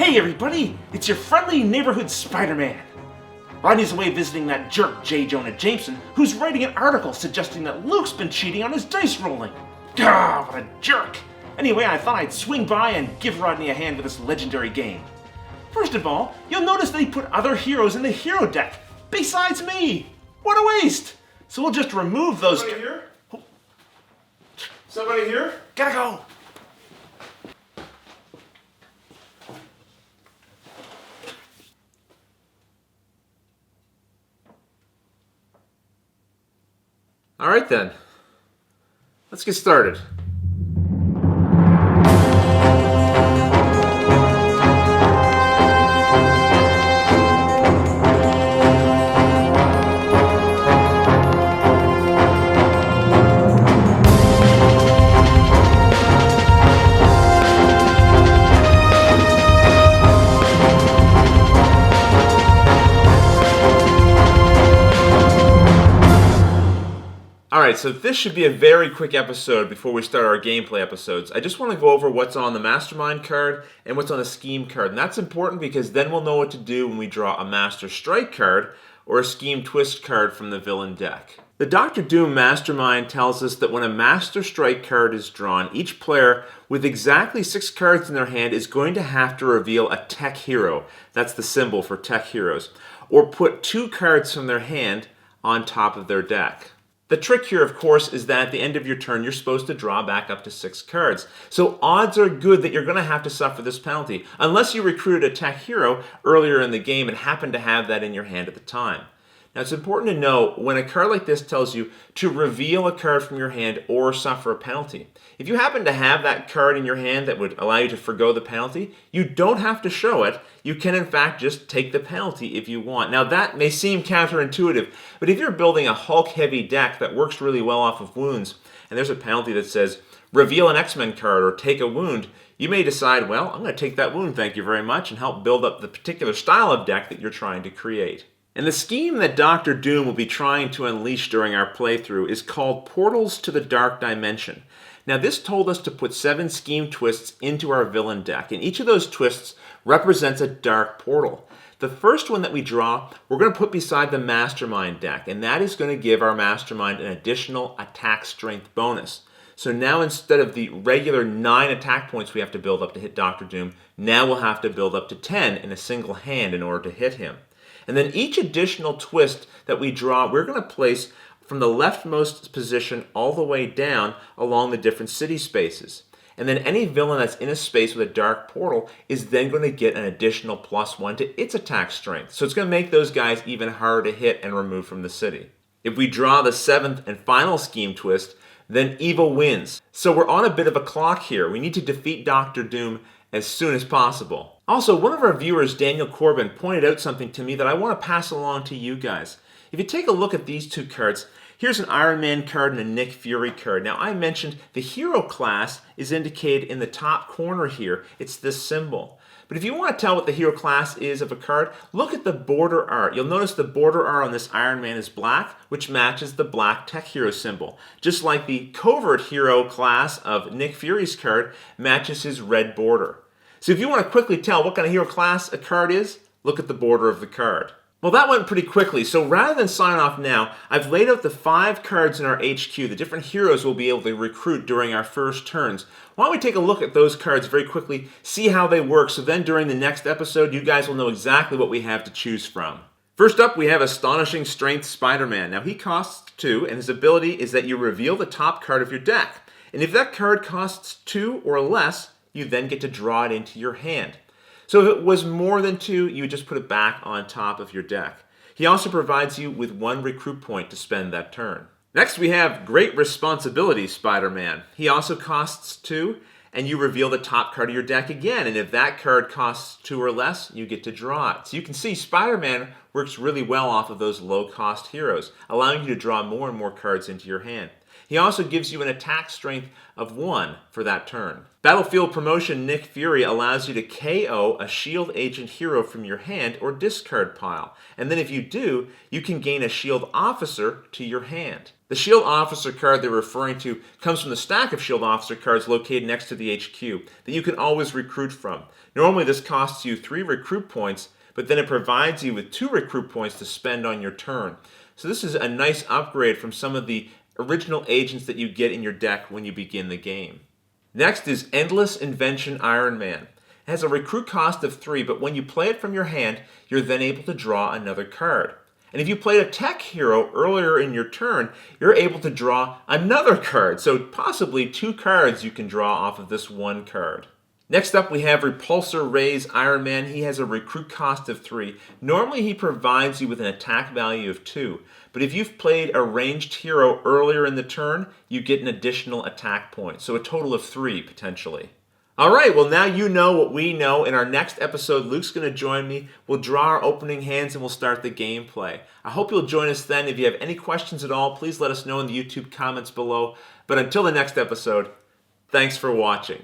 Hey everybody, it's your friendly neighborhood Spider-Man. Rodney's away visiting that jerk J. Jonah Jameson, who's writing an article suggesting that Luke's been cheating on his dice rolling. Gah, what a jerk! Anyway, I thought I'd swing by and give Rodney a hand with this legendary game. First of all, you'll notice that he put other heroes in the hero deck, besides me! What a waste! So we'll just remove those... Somebody here? Somebody here? Gotta go! All right then, let's get started. Alright, so this should be a very quick episode before we start our gameplay episodes. I just want to go over what's on the Mastermind card and what's on the Scheme card. And that's important because then we'll know what to do when we draw a Master Strike card or a Scheme Twist card from the villain deck. The Dr. Doom Mastermind tells us that when a Master Strike card is drawn, each player with exactly 6 cards in their hand is going to have to reveal a tech hero. That's the symbol for tech heroes. Or put 2 cards from their hand on top of their deck. The trick here, of course, is that at the end of your turn, you're supposed to draw back up to 6 cards. So odds are good that you're going to have to suffer this penalty, unless you recruited a tech hero earlier in the game and happened to have that in your hand at the time. Now, it's important to know when a card like this tells you to reveal a card from your hand or suffer a penalty. If you happen to have that card in your hand that would allow you to forgo the penalty, you don't have to show it. You can, in fact, just take the penalty if you want. Now, that may seem counterintuitive, but if you're building a Hulk-heavy deck that works really well off of wounds, and there's a penalty that says, reveal an X-Men card or take a wound, you may decide, well, I'm going to take that wound, thank you very much, and help build up the particular style of deck that you're trying to create. And the scheme that Dr. Doom will be trying to unleash during our playthrough is called Portals to the Dark Dimension. Now, this told us to put 7 scheme twists into our villain deck, and each of those twists represents a dark portal. The first one that we draw, we're going to put beside the Mastermind deck, and that is going to give our Mastermind an additional attack strength bonus. So now instead of the regular 9 attack points we have to build up to hit Dr. Doom, now we'll have to build up to 10 in a single hand in order to hit him. And then each additional twist that we draw, we're going to place from the leftmost position all the way down along the different city spaces. And then any villain that's in a space with a dark portal is then going to get an additional +1 to its attack strength. So it's going to make those guys even harder to hit and remove from the city. If we draw the 7th and final scheme twist, then evil wins. So we're on a bit of a clock here. We need to defeat Dr. Doom as soon as possible. Also, one of our viewers, Daniel Corbin, pointed out something to me that I want to pass along to you guys. If you take a look at these 2 cards, here's an Iron Man card and a Nick Fury card. Now, I mentioned the hero class is indicated in the top corner here. It's this symbol. But if you want to tell what the hero class is of a card, look at the border art. You'll notice the border art on this Iron Man is black, which matches the black tech hero symbol. Just like the covert hero class of Nick Fury's card matches his red border. So if you want to quickly tell what kind of hero class a card is, look at the border of the card. Well, that went pretty quickly, so rather than sign off now, I've laid out the 5 cards in our HQ, the different heroes we'll be able to recruit during our first turns. Why don't we take a look at those cards very quickly, see how they work, so then during the next episode, you guys will know exactly what we have to choose from. First up, we have Astonishing Strength Spider-Man. Now, he costs 2, and his ability is that you reveal the top card of your deck. And if that card costs 2 or less, you then get to draw it into your hand. So if it was more than 2, you would just put it back on top of your deck. He also provides you with 1 recruit point to spend that turn. Next we have Great Responsibility Spider-Man. He also costs 2, and you reveal the top card of your deck again. And if that card costs 2 or less, you get to draw it. So you can see Spider-Man works really well off of those low-cost heroes, allowing you to draw more and more cards into your hand. He also gives you an attack strength of 1 for that turn. Battlefield Promotion Nick Fury allows you to KO a shield agent hero from your hand or discard pile, and then if you do, you can gain a shield officer to your hand. The shield officer card they're referring to comes from the stack of shield officer cards located next to the HQ that you can always recruit from. Normally this costs you 3 recruit points, but then it provides you with 2 recruit points to spend on your turn. So this is a nice upgrade from some of the original agents that you get in your deck when you begin the game. Next is Endless Invention Iron Man. It has a recruit cost of 3, but when you play it from your hand, you're then able to draw another card. And if you played a tech hero earlier in your turn, you're able to draw another card. So possibly 2 cards you can draw off of this 1 card. Next up we have Repulsor Ray's Iron Man. He has a recruit cost of 3. Normally he provides you with an attack value of 2, but if you've played a ranged hero earlier in the turn, you get an additional attack point, so a total of 3 potentially. Alright, well now you know what we know. In our next episode, Luke's going to join me. We'll draw our opening hands and we'll start the gameplay. I hope you'll join us then. If you have any questions at all, please let us know in the YouTube comments below. But until the next episode, thanks for watching.